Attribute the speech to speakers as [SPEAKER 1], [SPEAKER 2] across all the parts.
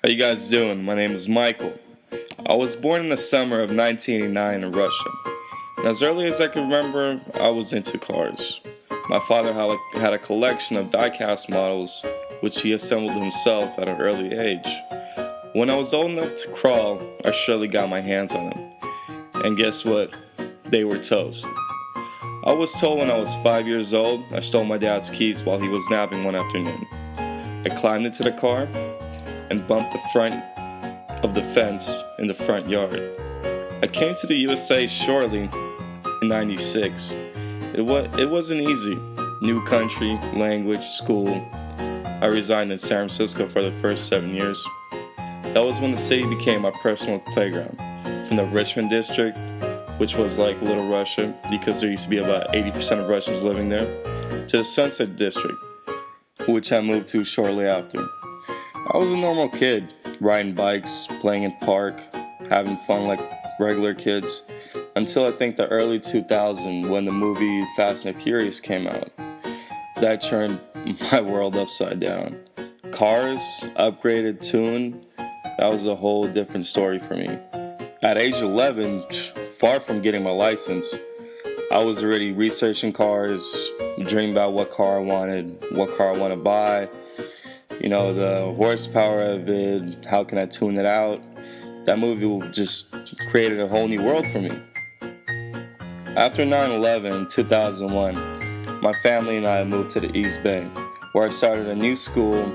[SPEAKER 1] How you guys doing? My name is Michael. I was born in the summer of 1989 in Russia. And as early as I can remember, I was into cars. My father had a collection of die-cast models, which he assembled himself at an early age. When I was old enough to crawl, I surely got my hands on them. And guess what? They were toast. I was told when I was 5 years old, I stole my dad's keys while he was napping one afternoon. I climbed into the car and bumped the front of the fence in the front yard. I came to the USA shortly in '96. It wasn't easy. New country, language, school. I resided in San Francisco for the first 7 years. That was when the city became my personal playground. From the Richmond district, which was like Little Russia because there used to be about 80% of Russians living there, to the Sunset district, which I moved to shortly after. I was a normal kid, riding bikes, playing in park, having fun like regular kids, until I think the early 2000s when the movie Fast and Furious came out. That turned my world upside down. Cars, upgraded, tuned, that was a whole different story for me. At age 11, far from getting my license, I was already researching cars, dreaming about what car I wanted, what car I want to buy, the horsepower of it, how can I tune it out. That movie just created a whole new world for me. After 9/11 in 2001, my family and I moved to the East Bay, where I started a new school,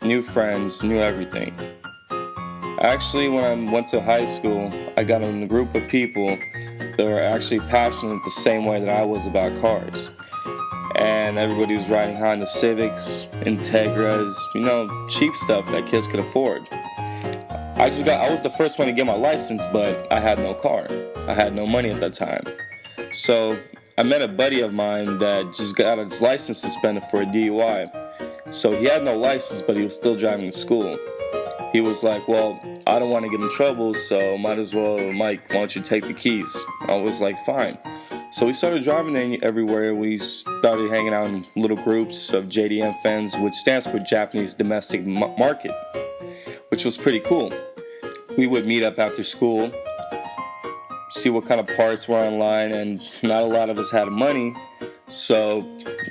[SPEAKER 1] new friends, new everything. Actually, when I went to high school, I got in a group of people that were actually passionate the same way that I was about cars. And everybody was riding Honda Civics, Integras, cheap stuff that kids could afford. I was the first one to get my license, but I had no car. I had no money at that time. So I met a buddy of mine that just got his license suspended for a DUI. So he had no license, but he was still driving to school. He was like, well, I don't want to get in trouble, so might as well, Mike, why don't you take the keys? I was like, fine. So we started driving everywhere. We started hanging out in little groups of JDM fans, which stands for Japanese Domestic Market, which was pretty cool. We would meet up after school, see what kind of parts were online, and not a lot of us had money, so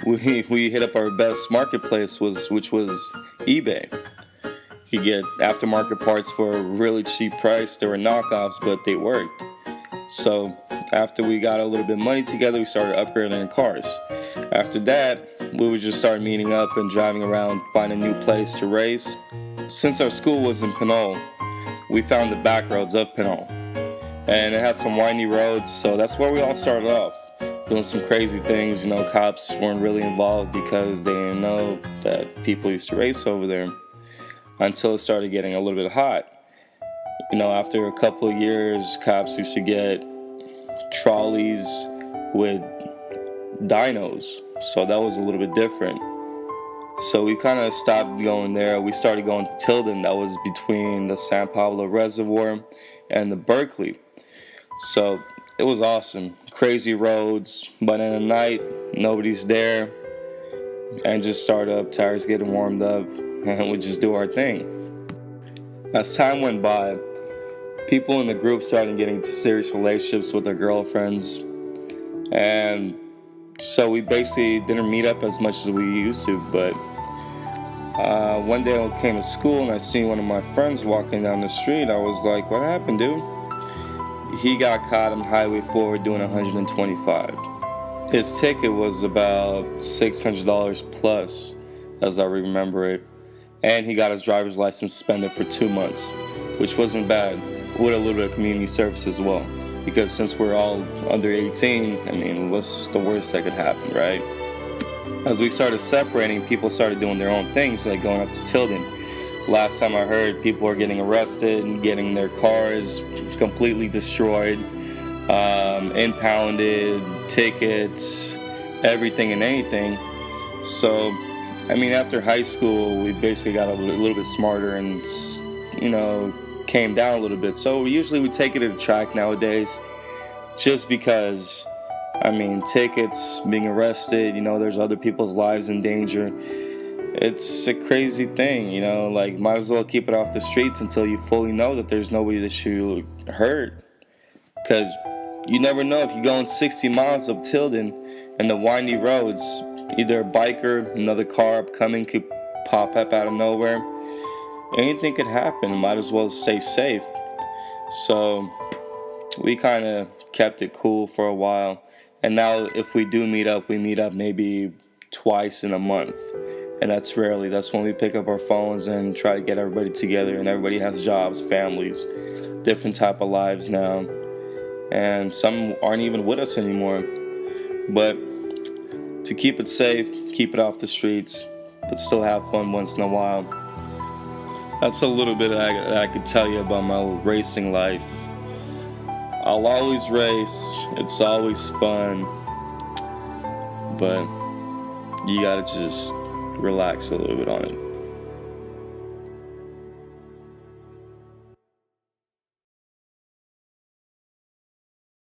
[SPEAKER 1] we hit up our best marketplace, which was eBay. You get aftermarket parts for a really cheap price. They were knockoffs, but they worked. So after we got a little bit of money together, we started upgrading our cars. After that, we would just start meeting up and driving around, find a new place to race. Since our school was in Pinole, we found the back roads of Pinole. And it had some windy roads, so that's where we all started off, doing some crazy things. Cops weren't really involved because they didn't know that people used to race over there. Until it started getting a little bit hot. After a couple of years, cops used to get trolleys with dynos, so that was a little bit different. So we kind of stopped going there. We started going to Tilden, that was between the San Pablo Reservoir and the Berkeley. So it was awesome. Crazy roads, but in the night, nobody's there. Engines start up, tires getting warmed up, and we just do our thing. As time went by, people in the group started getting into serious relationships with their girlfriends, and so we basically didn't meet up as much as we used to. But one day I came to school and I seen one of my friends walking down the street. I was like, what happened, dude? He got caught on Highway 4 doing 125. His ticket was about $600 plus, as I remember it. And he got his driver's license suspended for 2 months, which wasn't bad, with a little bit of community service as well. Because since we're all under 18, what's the worst that could happen, right? As we started separating, people started doing their own things, like going up to Tilden. Last time I heard, people were getting arrested and getting their cars completely destroyed, impounded, tickets, everything and anything. So after high school, we basically got a little bit smarter and, came down a little bit. So usually we take it to the track nowadays, just because, tickets, being arrested, there's other people's lives in danger. it's a crazy thing, you know, like might as well keep it off the streets until you fully know that there's nobody that you hurt. Because you never know, if you're going 60 miles up Tilden and the windy roads, either a biker, another car upcoming could pop up out of nowhere. Anything could happen. Might as well stay safe. So we kind of kept it cool for a while. And now if we do meet up, we meet up maybe twice in a month. And that's rarely. That's when we pick up our phones and try to get everybody together. And everybody has jobs, families, different type of lives now. And some aren't even with us anymore. But to keep it safe, keep it off the streets, but still have fun once in a while. That's a little bit that I could tell you about my racing life. I'll always race. It's always fun. But you gotta just relax a little bit on it.